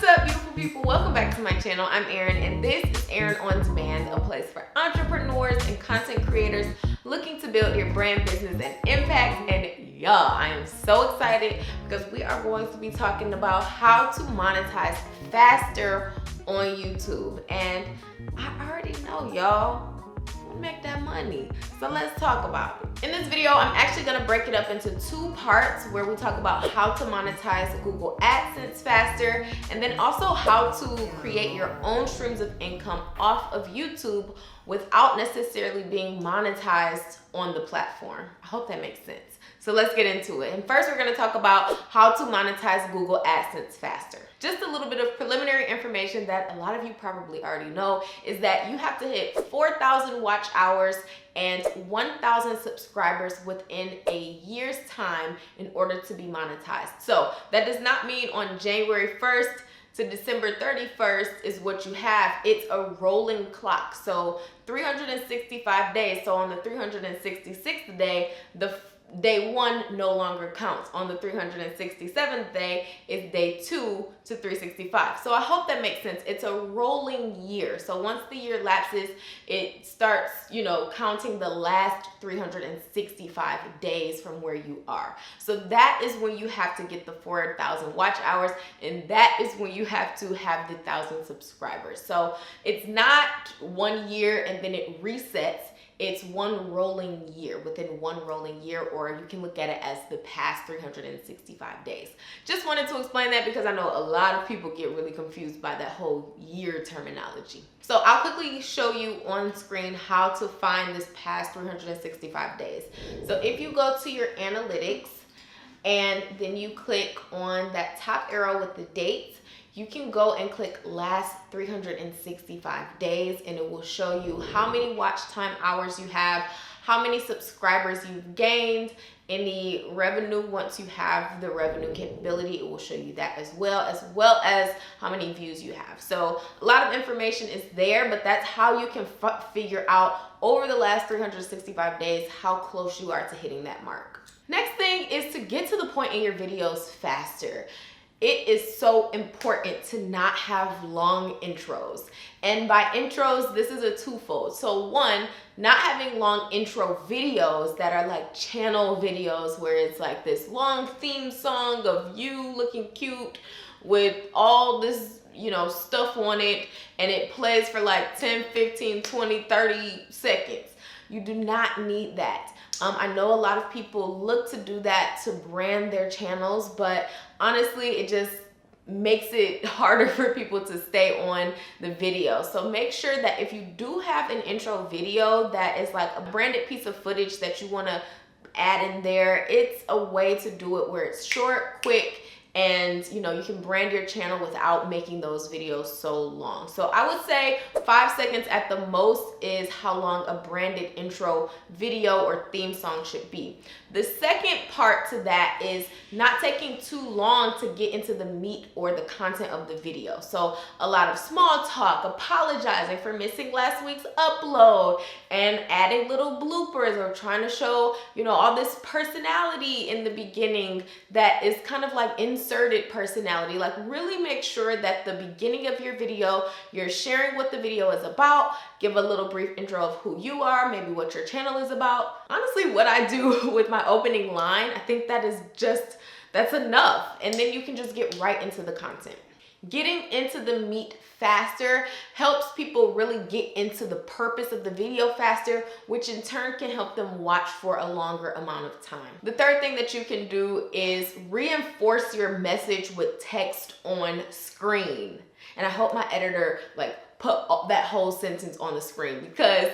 up, beautiful people? Welcome back to my channel. I'm Erin, and this is Erin On Demand, a place for entrepreneurs and content creators looking to build your brand, business, and impact. And y'all, I am so excited because we are going to be talking about how to monetize faster on YouTube. And I already know, y'all, make that money. So let's talk about it. In this video, I'm actually gonna break it up into two parts where we talk about how to monetize Google Adsense faster, and then also how to create your own streams of income off of YouTube without necessarily being monetized on the platform. I hope that makes sense. So let's get into it. And first, we're gonna talk about how to monetize Google Adsense faster. Just a little bit of preliminary information that a lot of you probably already know is that you have to hit 4,000 watch hours and 1,000 subscribers within a year's time in order to be monetized. So that does not mean on January 1st to December 31st is what you have. It's a rolling clock. So 365 days. So on the 366th day, the day one no longer counts. On the 367th day is day 2 to 365. So I hope that makes sense. It's a rolling year. So once the year lapses, it starts, counting the last 365 days from where you are. So that is when you have to get the 4,000 watch hours, and that is when you have to have the 1,000 subscribers. So it's not 1 year and then it resets. It's one rolling year, within one rolling year, or you can look at it as the past 365 days. Just wanted to explain that because I know a lot of people get really confused by that whole year terminology. So I'll quickly show you on screen how to find this past 365 days. So if you go to your analytics and then you click on that top arrow with the dates, you can go and click last 365 days and it will show you how many watch time hours you have, how many subscribers you've gained, any revenue. Once you have the revenue capability, it will show you that as well as how many views you have. So a lot of information is there, but that's how you can figure out over the last 365 days how close you are to hitting that mark. Next thing is to get to the point in your videos faster. It is so important to not have long intros. And by intros, this is a twofold. So one, not having long intro videos that are like channel videos where it's like this long theme song of you looking cute with all this, stuff on it, and it plays for like 10, 15, 20, 30 seconds. You do not need that. I know a lot of people look to do that to brand their channels, but honestly, it just makes it harder for people to stay on the video. So make sure that if you do have an intro video that is like a branded piece of footage that you want to add in there, it's a way to do it where it's short, quick, and you can brand your channel without making those videos so long. So I would say 5 seconds at the most is how long a branded intro video or theme song should be. The second part to that is not taking too long to get into the meat or the content of the video. So a lot of small talk, apologizing for missing last week's upload, and adding little bloopers or trying to show, all this personality in the beginning that is kind of like inserted personality. Like really make sure that the beginning of your video, you're sharing what the video is about, give a little brief intro of who you are, maybe what your channel is about. Honestly, what I do with my opening line, I think that's enough. And then you can just get right into the content. Getting into the meat faster helps people really get into the purpose of the video faster, which in turn can help them watch for a longer amount of time. The third thing that you can do is reinforce your message with text on screen. And I hope my editor put that whole sentence on the screen, because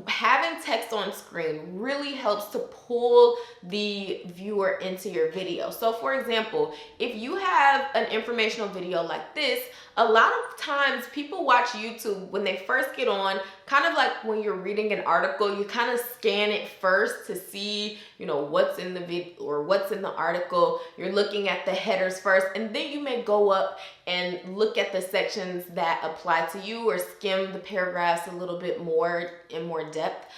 having text on screen really helps to pull the viewer into your video. So for example, if you have an informational video like this, a lot of times people watch YouTube when they first get on, kind of like when you're reading an article, you kind of scan it first to see, what's in the video or what's in the article. You're looking at the headers first, and then you may go up and look at the sections that apply to you or skim the paragraphs a little bit more in more depth.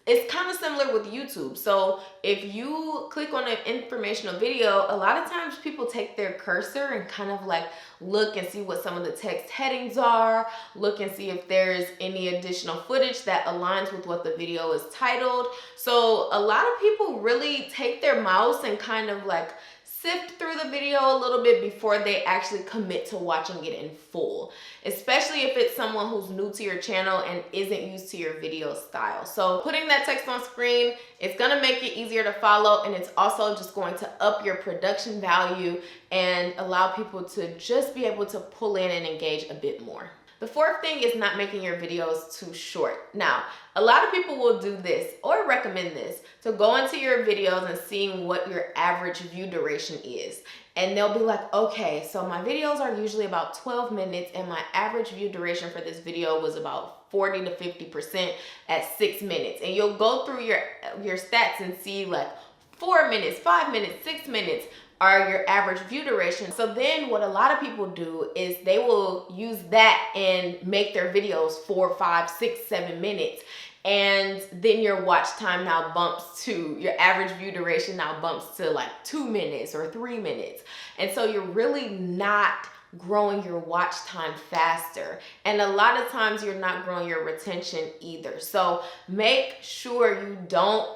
It's kind of similar with YouTube. So if you click on an informational video, a lot of times people take their cursor and kind of like look and see what some of the text headings are, look and see if there's any additional footage that aligns with what the video is titled. So a lot of people really take their mouse and kind of like sift through the video a little bit before they actually commit to watching it in full, especially if it's someone who's new to your channel and isn't used to your video style. So putting that text on screen, it's gonna make it easier to follow, and it's also just going to up your production value and allow people to just be able to pull in and engage a bit more. The fourth thing is not making your videos too short. Now, a lot of people will do this or recommend this to go into your videos and seeing what your average view duration is. And they'll be like, okay, so my videos are usually about 12 minutes and my average view duration for this video was about 40 to 50% at 6 minutes. And you'll go through your stats and see like 4 minutes, 5 minutes, 6 minutes are your average view duration. So then what a lot of people do is they will use that and make their videos 4, 5, 6, 7 minutes. And then your watch time now bumps to, your average view duration now bumps to like 2 minutes or 3 minutes. And so you're really not growing your watch time faster. And a lot of times you're not growing your retention either. So make sure you don't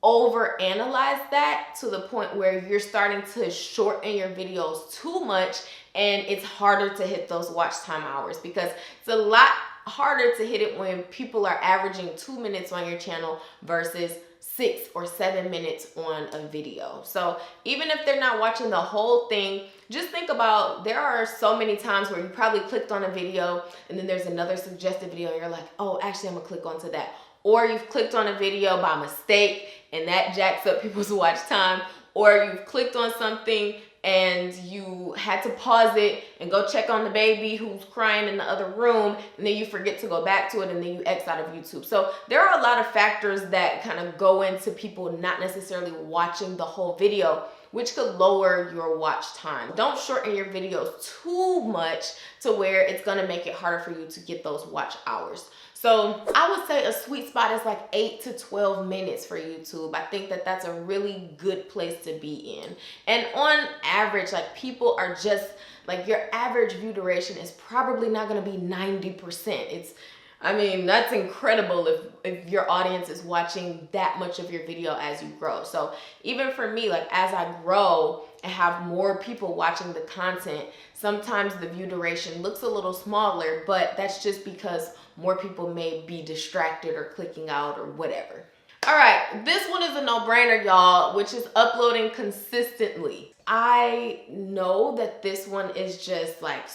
overanalyze that to the point where you're starting to shorten your videos too much and it's harder to hit those watch time hours, because it's a lot harder to hit it when people are averaging 2 minutes on your channel versus 6 or 7 minutes on a video. So even if they're not watching the whole thing, just think about, there are so many times where you probably clicked on a video and then there's another suggested video and you're like, oh, actually I'm gonna click onto that. Or you've clicked on a video by mistake and that jacks up people's watch time. Or you've clicked on something and you had to pause it and go check on the baby who's crying in the other room, and then you forget to go back to it and then you X out of YouTube. So there are a lot of factors that kind of go into people not necessarily watching the whole video, which could lower your watch time. Don't shorten your videos too much to where it's gonna make it harder for you to get those watch hours. So I would say a sweet spot is like 8 to 12 minutes for YouTube. I think that that's a really good place to be in. And on average, like people are just, like your average view duration is probably not gonna be 90%. I mean, that's incredible if your audience is watching that much of your video as you grow. So even for me, like as I grow and have more people watching the content, sometimes the view duration looks a little smaller, but that's just because more people may be distracted or clicking out or whatever. All right, this one is a no-brainer, y'all, which is uploading consistently. I know that this one is just like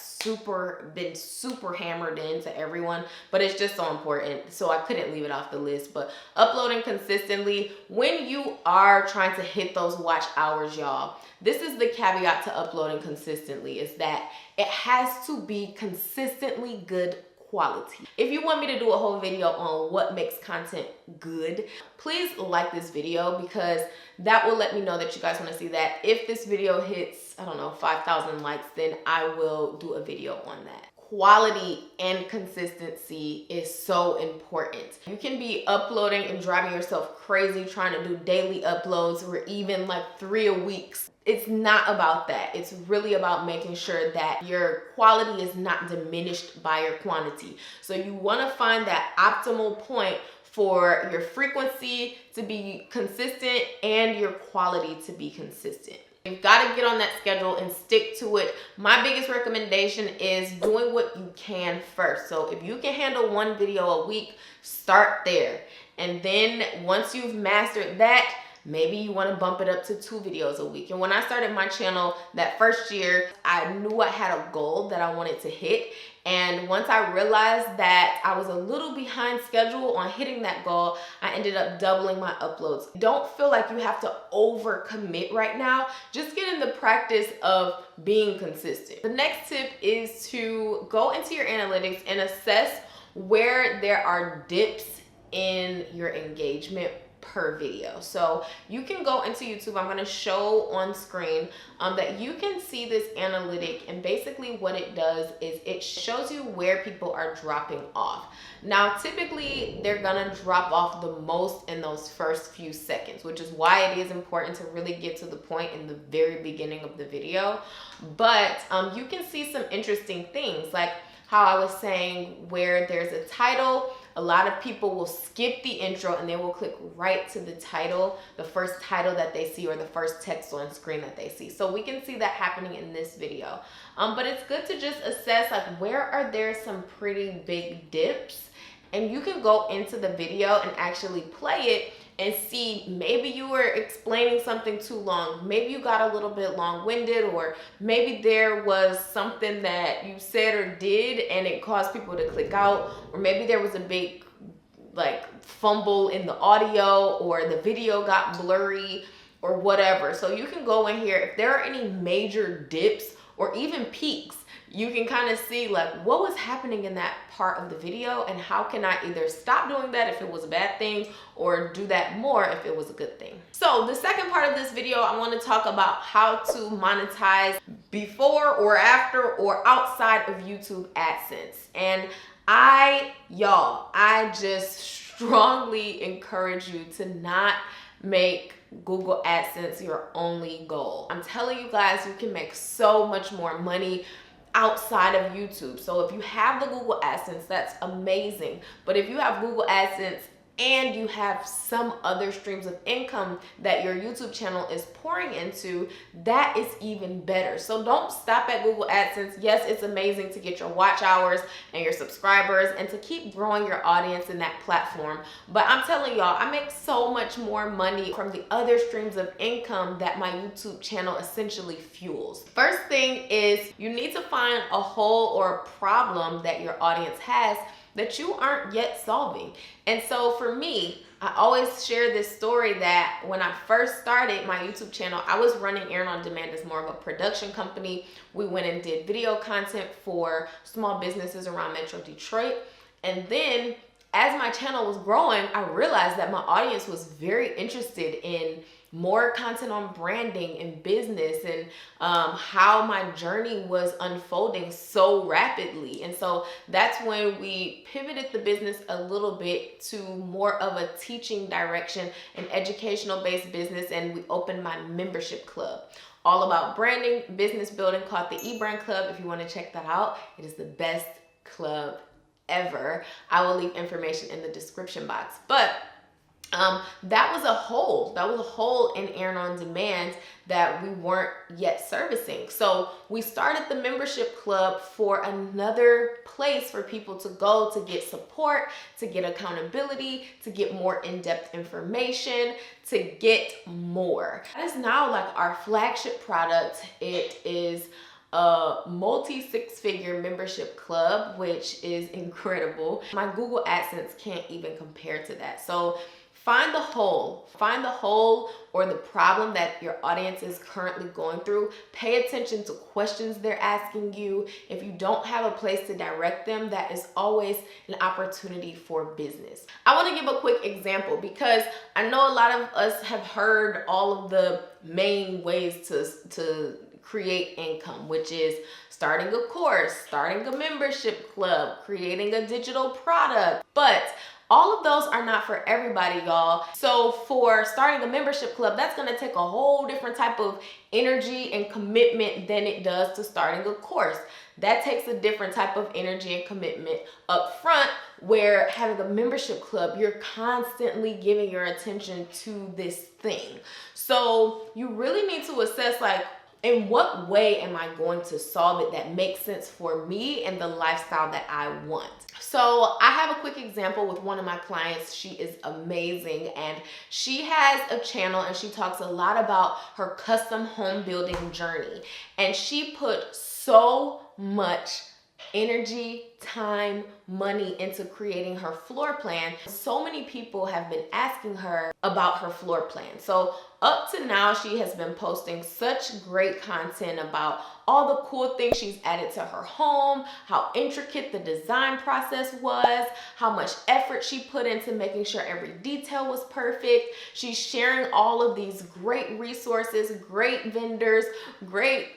been super hammered into everyone, but it's just so important, so I couldn't leave it off the list. But uploading consistently, when you are trying to hit those watch hours, y'all, this is the caveat to uploading consistently, is that it has to be consistently good quality. If you want me to do a whole video on what makes content good, please like this video, because that will let me know that you guys want to see that. If this video hits, I don't know, 5,000 likes, then I will do a video on that. Quality and consistency is so important. You can be uploading and driving yourself crazy trying to do daily uploads or even like 3 a week. It's not about that. It's really about making sure that your quality is not diminished by your quantity. So you want to find that optimal point for your frequency to be consistent and your quality to be consistent. You've got to get on that schedule and stick to it. My biggest recommendation is doing what you can first. So if you can handle 1 video a week, start there. And then once you've mastered that, maybe you want to bump it up to 2 videos a week. And when I started my channel that first year, I knew I had a goal that I wanted to hit. And once I realized that I was a little behind schedule on hitting that goal, I ended up doubling my uploads. Don't feel like you have to overcommit right now. Just get in the practice of being consistent. The next tip is to go into your analytics and assess where there are dips in your engagement per video. So you can go into YouTube. I'm going to show on screen that you can see this analytic, and basically what it does is it shows you where people are dropping off. Now typically they're gonna drop off the most in those first few seconds, which is why it is important to really get to the point in the very beginning of the video. But you can see some interesting things, like how I was saying, where there's a title, a lot of people will skip the intro and they will click right to the title, the first title that they see or the first text on screen that they see. So we can see that happening in this video. But it's good to just assess, like, where are there some pretty big dips, and you can go into the video and actually play it and see, maybe you were explaining something too long, maybe you got a little bit long-winded, or maybe there was something that you said or did and it caused people to click out, or maybe there was a big like fumble in the audio, or the video got blurry, or whatever. So you can go in here, if there are any major dips or even peaks, you can kind of see like what was happening in that part of the video, and how can I either stop doing that if it was a bad thing, or do that more if it was a good thing. So the second part of this video, I want to talk about how to monetize before or after or outside of YouTube AdSense. And I just strongly encourage you to not make Google AdSense your only goal. I'm telling you guys, you can make so much more money outside of YouTube. So if you have the Google AdSense, that's amazing. But if you have Google AdSense and you have some other streams of income that your YouTube channel is pouring into, that is even better. So don't stop at Google AdSense. Yes, it's amazing to get your watch hours and your subscribers and to keep growing your audience in that platform. But I'm telling y'all, I make so much more money from the other streams of income that my YouTube channel essentially fuels. First thing is, you need to find a hole or a problem that your audience has that you aren't yet solving. And so for me, I always share this story that when I first started my YouTube channel, I was running Erin On Demand as more of a production company. We went and did video content for small businesses around Metro Detroit. And then as my channel was growing, I realized that my audience was very interested in more content on branding and business, and how my journey was unfolding so rapidly. And so that's when we pivoted the business a little bit to more of a teaching direction, an educational based business, and we opened my membership club, all about branding, business building, called the eBrand Club. If you want to check that out, it is the best club ever. I will leave information in the description box. But that was a hole in Erin On Demand that we weren't yet servicing. So we started the membership club for another place for people to go to get support, to get accountability, to get more in-depth information, to get more. That is now like our flagship product. It is a multi-six-figure membership club, which is incredible. My Google AdSense can't even compare to that. So find the hole or the problem that your audience is currently going through. Pay attention to questions they're asking you. If you don't have a place to direct them, that is always an opportunity for business. I want to give a quick example, because I know a lot of us have heard all of the main ways to create income, which is starting a course, starting a membership club, creating a digital product. But all of those are not for everybody, y'all. So for starting a membership club, that's gonna take a whole different type of energy and commitment than it does to starting a course. That takes a different type of energy and commitment up front, where having a membership club, you're constantly giving your attention to this thing. So you really need to assess, like, in what way am I going to solve it that makes sense for me and the lifestyle that I want? So I have a quick example with one of my clients. She is amazing, and she has a channel and she talks a lot about her custom home building journey. And she put so much energy, time, money into creating her floor plan. So many people have been asking her about her floor plan. So up to now, she has been posting such great content about all the cool things she's added to her home, how intricate the design process was, how much effort she put into making sure every detail was perfect. She's sharing all of these great resources, great vendors, great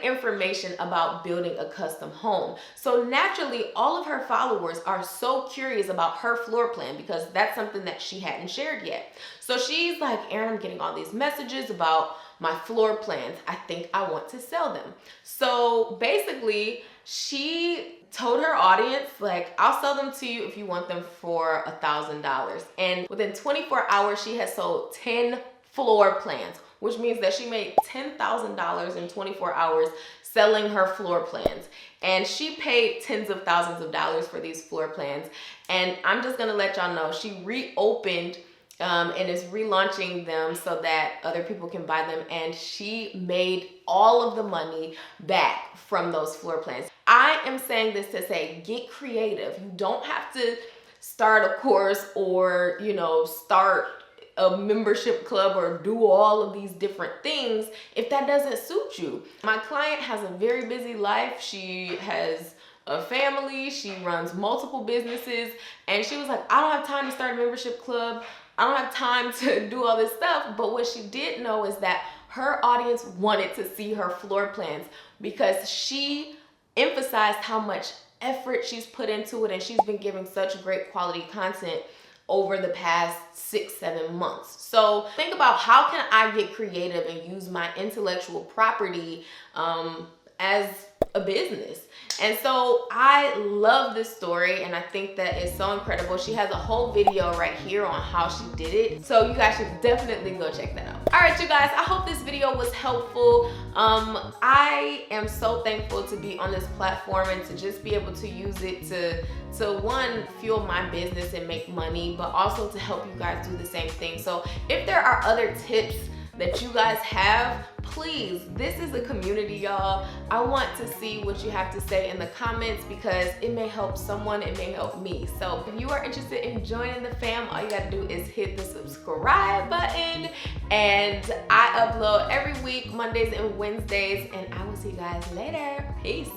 information about building a custom home. So naturally, all of her followers are so curious about her floor plan because that's something that she hadn't shared yet. So she's like, Erin, I'm getting all these messages about my floor plans. I think I want to sell them. So basically, she told her audience, like, I'll sell them to you if you want them for $1,000. And within 24 hours, she has sold 10 floor plans, which means that she made $10,000 in 24 hours selling her floor plans. And she paid tens of thousands of dollars for these floor plans. And I'm just gonna let y'all know, she reopened and is relaunching them so that other people can buy them. And she made all of the money back from those floor plans. I am saying this to say, get creative. You don't have to start a course or, you know, start a membership club or do all of these different things if that doesn't suit you. My client has a very busy life. She has a family, she runs multiple businesses, and she was like, I don't have time to start a membership club. I don't have time to do all this stuff. But what she did know is that her audience wanted to see her floor plans because she emphasized how much effort she's put into it, and she's been giving such great quality content over the past 6-7 months. So think about, how can I get creative and use my intellectual property as a business? And so I love this story, and I think that it's so incredible. She has a whole video right here on how she did it, so you guys should definitely go check that out. All right, you guys, I hope this video was helpful. I am so thankful to be on this platform and to just be able to use it to one, fuel my business and make money, but also to help you guys do the same thing. So if there are other tips that you guys have, please, this is a community, y'all. I want to see what you have to say in the comments because it may help someone, it may help me. So if you are interested in joining the fam, all you gotta do is hit the subscribe button, and I upload every week, Mondays and Wednesdays, and I will see you guys later. Peace.